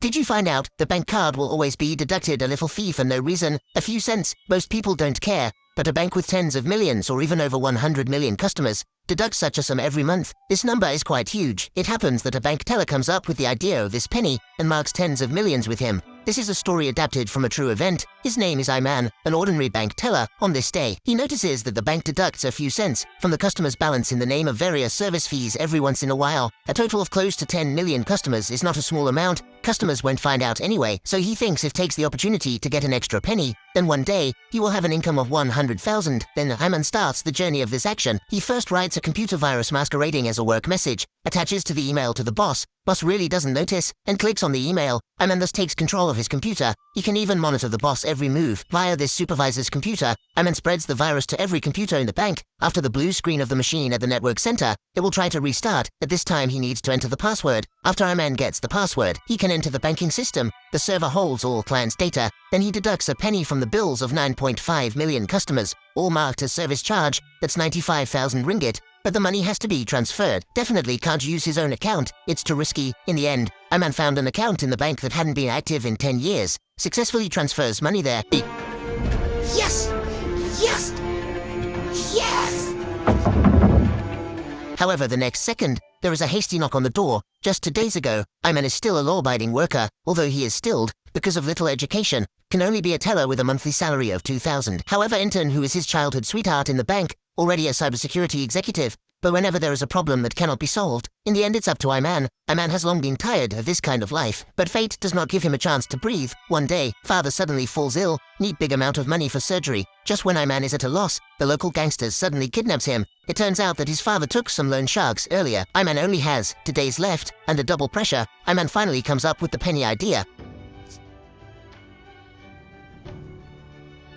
Did you find out the bank card will always be deducted a little fee for no reason, a few cents? Most people don't care, but a bank with tens of millions or even over 100 million customers deducts such a sum every month. This number is quite huge. It happens that a bank teller comes up with the idea of this penny and marks tens of millions with him. This is a story adapted from a true event. His name is Iman, an ordinary bank teller. On this day, he notices that the bank deducts a few cents from the customer's balance in the name of various service fees every once in a while. A total of close to 10 million customers is not a small amount. Customers won't find out anyway, so he thinks if takes the opportunity to get an extra penny, then one day he will have an income of 100,000. Then Iman starts the journey of this action. He first writes a computer virus masquerading as a work message, attaches to the email to the boss. Boss really doesn't notice and clicks on the email. Iman thus takes control of his computer. He can even monitor the boss every move. Via this supervisor's computer, Iman spreads the virus to every computer in the bank. After the blue screen of the machine at the network center, it will try to restart. At this time he needs to enter the password. After Iman gets the password, he can enter the banking system. The server holds all clients' data. Then he deducts a penny from the bills of 9.5 million customers, all marked as service charge. That's 95,000 ringgit. But the money has to be transferred. Definitely can't use his own account. It's too risky. In the end, Iman found an account in the bank that hadn't been active in 10 years. Successfully transfers money there. Yes! Yes! Yes! However, the next second, there is a hasty knock on the door. Just 2 days ago, Iman is still a law-abiding worker, although he is stilled, because of little education, can only be a teller with a monthly salary of 2,000. However, intern, who is his childhood sweetheart in the bank, already a cybersecurity executive, but whenever there is a problem that cannot be solved, in the end it's up to Iman. Iman has long been tired of this kind of life, but fate does not give him a chance to breathe. One day, father suddenly falls ill, need big amount of money for surgery. Just when Iman is at a loss, the local gangsters suddenly kidnaps him. It turns out that his father took some loan sharks earlier. Iman only has 2 days left. Under double pressure, Iman finally comes up with the penny idea.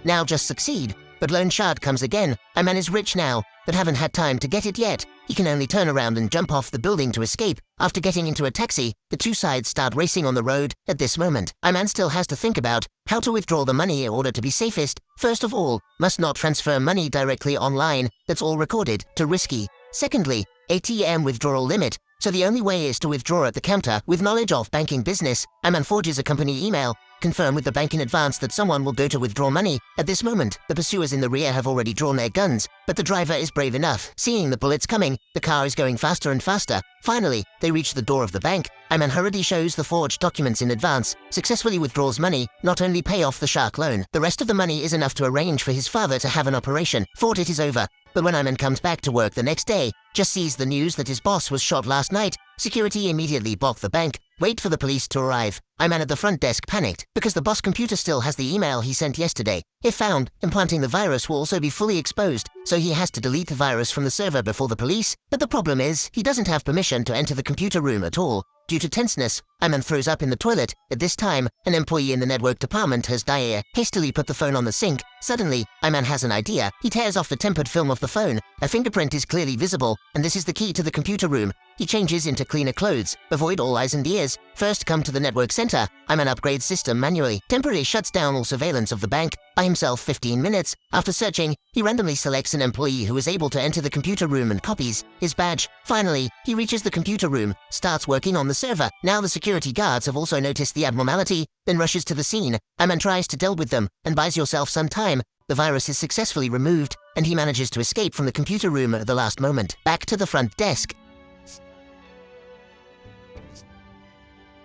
Now just succeed. But loan shark comes again. Iman is rich now, but haven't had time to get it yet. He can only turn around and jump off the building to escape. After getting into a taxi, the two sides start racing on the road. At this moment, Iman still has to think about how to withdraw the money in order to be safest. First of all, must not transfer money directly online. That's all recorded. Too risky. Secondly, ATM withdrawal limit. So the only way is to withdraw at the counter. With knowledge of banking business, Iman forges a company email. Confirm with the bank in advance that someone will go to withdraw money. At this moment, the pursuers in the rear have already drawn their guns, but the driver is brave enough. Seeing the bullets coming, the car is going faster and faster. Finally, they reach the door of the bank. Iman hurriedly shows the forged documents in advance, successfully withdraws money, not only pay off the shark loan. The rest of the money is enough to arrange for his father to have an operation. Thought it is over. But when Iman comes back to work the next day, just sees the news that his boss was shot last night, security immediately block the bank, wait for the police to arrive. Iman at the front desk panicked, because the boss computer still has the email he sent yesterday. If found, implanting the virus will also be fully exposed, so he has to delete the virus from the server before the police. But the problem is, he doesn't have permission to enter the computer room at all. Due to tenseness, Iman throws up in the toilet. At this time, an employee in the network department has diarrhea. Hastily put the phone on the sink. Suddenly, Iman has an idea. He tears off the tempered film of the phone. A fingerprint is clearly visible, and this is the key to the computer room. He changes into cleaner clothes. Avoid all eyes and ears. First come to the network center. Iman upgrades system manually. Temporarily shuts down all surveillance of the bank. By himself 15 minutes. After searching, he randomly selects an employee who is able to enter the computer room and copies his badge. Finally, he reaches the computer room, starts working on the server. Now the security guards have also noticed the abnormality, then rushes to the scene. Iman tries to deal with them and buys yourself some time. The virus is successfully removed, and he manages to escape from the computer room at the last moment. Back to the front desk.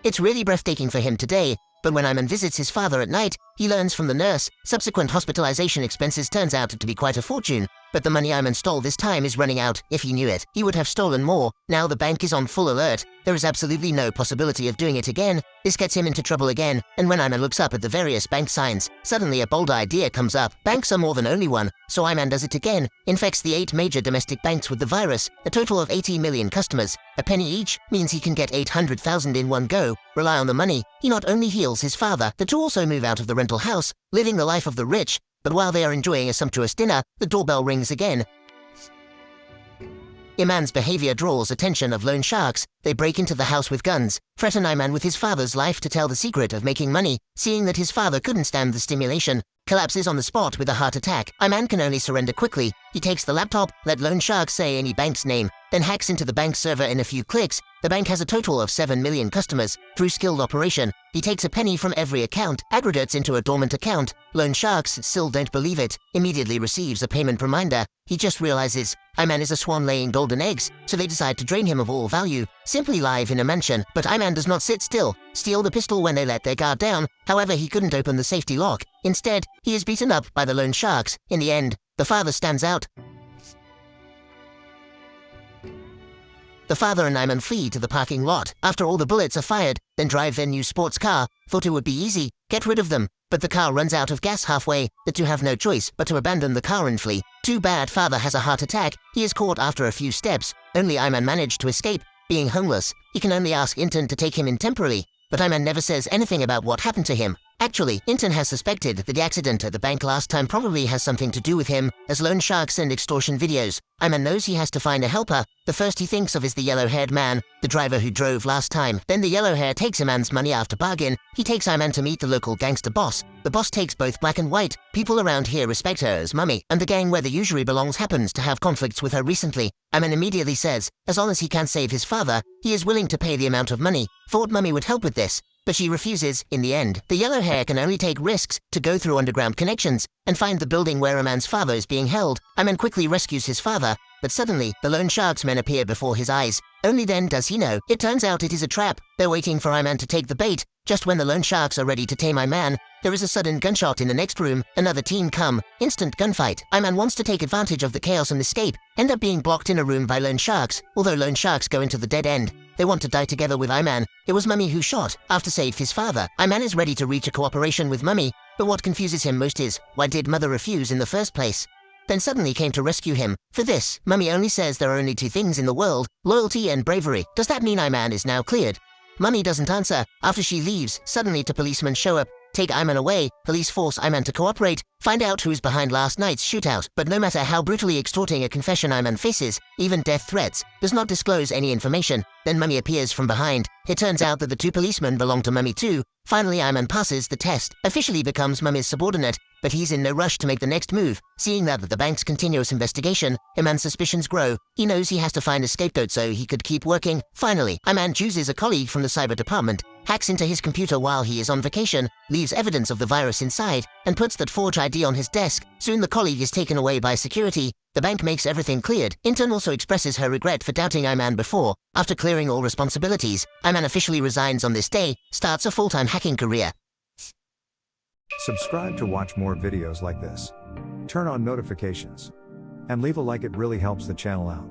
It's really breathtaking for him today, but when Iman visits his father at night, he learns from the nurse. Subsequent hospitalization expenses turns out to be quite a fortune. But the money Iman stole this time is running out. If he knew it, he would have stolen more. Now the bank is on full alert. There is absolutely no possibility of doing it again. This gets him into trouble again. And when Iman looks up at the various bank signs, suddenly a bold idea comes up. Banks are more than only one, so Iman does it again. Infects the 8 major domestic banks with the virus. A total of 80 million customers. A penny each means he can get 800,000 in one go. Rely on the money. He not only heals his father, the two also move out of the rental house, living the life of the rich. But while they are enjoying a sumptuous dinner, the doorbell rings again. Iman's behavior draws attention of loan sharks. They break into the house with guns, threaten Iman with his father's life to tell the secret of making money. Seeing that his father couldn't stand the stimulation, collapses on the spot with a heart attack. Iman can only surrender quickly. He takes the laptop, let loan shark say any bank's name, then hacks into the bank server in a few clicks. The bank has a total of 7 million customers. Through skilled operation, he takes a penny from every account, aggregates into a dormant account. Loan sharks still don't believe it, immediately receives a payment reminder. He just realizes Iman is a swan laying golden eggs, so they decide to drain him of all value. Simply live in a mansion, but Iman does not sit still. Steal the pistol when they let their guard down. However, he couldn't open the safety lock. Instead, he is beaten up by the loan sharks. In the end, the father stands out. The father and Iman flee to the parking lot. After all the bullets are fired, then drive their new sports car. Thought it would be easy, get rid of them. But the car runs out of gas halfway. The two have no choice but to abandon the car and flee. Too bad father has a heart attack. He is caught after a few steps. Only Iman managed to escape. Being homeless, he can only ask Intan to take him in temporarily. But Iman never says anything about what happened to him. Actually, Intan has suspected that the accident at the bank last time probably has something to do with him, as loan sharks send extortion videos. Iman knows he has to find a helper. The first he thinks of is the yellow-haired man, the driver who drove last time. Then the yellow hair takes Iman's money after bargain. He takes Iman to meet the local gangster boss. The boss takes both black and white. People around here respect her as mummy, and the gang where the usury belongs happens to have conflicts with her recently. Iman immediately says, as long as he can save his father, he is willing to pay the amount of money. Thought mummy would help with this, but she refuses. In the end, the yellow hair can only take risks to go through underground connections and find the building where Iman's father is being held. Iman quickly rescues his father, but suddenly, the loan shark's men appear before his eyes. Only then does he know. It turns out it is a trap. They're waiting for Iman to take the bait. Just when the loan sharks are ready to tame Iman, there is a sudden gunshot in the next room. Another team come. Instant gunfight. Iman wants to take advantage of the chaos and escape. End up being blocked in a room by loan sharks. Although loan sharks go into the dead end, they want to die together with Iman. It was Mummy who shot after save his father. Iman is ready to reach a cooperation with Mummy, but what confuses him most is, why did Mother refuse in the first place? Then suddenly came to rescue him. For this, Mummy only says there are only two things in the world, loyalty and bravery. Does that mean Iman is now cleared? Mummy doesn't answer. After she leaves, suddenly two policemen show up, take Iman away. Police force Iman to cooperate, find out who's behind last night's shootout. But no matter how brutally extorting a confession Iman faces, even death threats, does not disclose any information. Then Mummy appears from behind. It turns out that the two policemen belong to Mummy too. Finally, Iman passes the test, officially becomes Mummy's subordinate, but he's in no rush to make the next move. Seeing that with the bank's continuous investigation, Iman's suspicions grow. He knows he has to find a scapegoat so he could keep working. Finally, Iman chooses a colleague from the cyber department, hacks into his computer while he is on vacation, leaves evidence of the virus inside, and puts that forged ID on his desk. Soon the colleague is taken away by security. The bank makes everything cleared. Intern also expresses her regret for doubting Iman before. After clearing all responsibilities, Iman officially resigns on this day, starts a full-time hacking career. Subscribe to watch more videos like this. Turn on notifications. And leave a like, it really helps the channel out.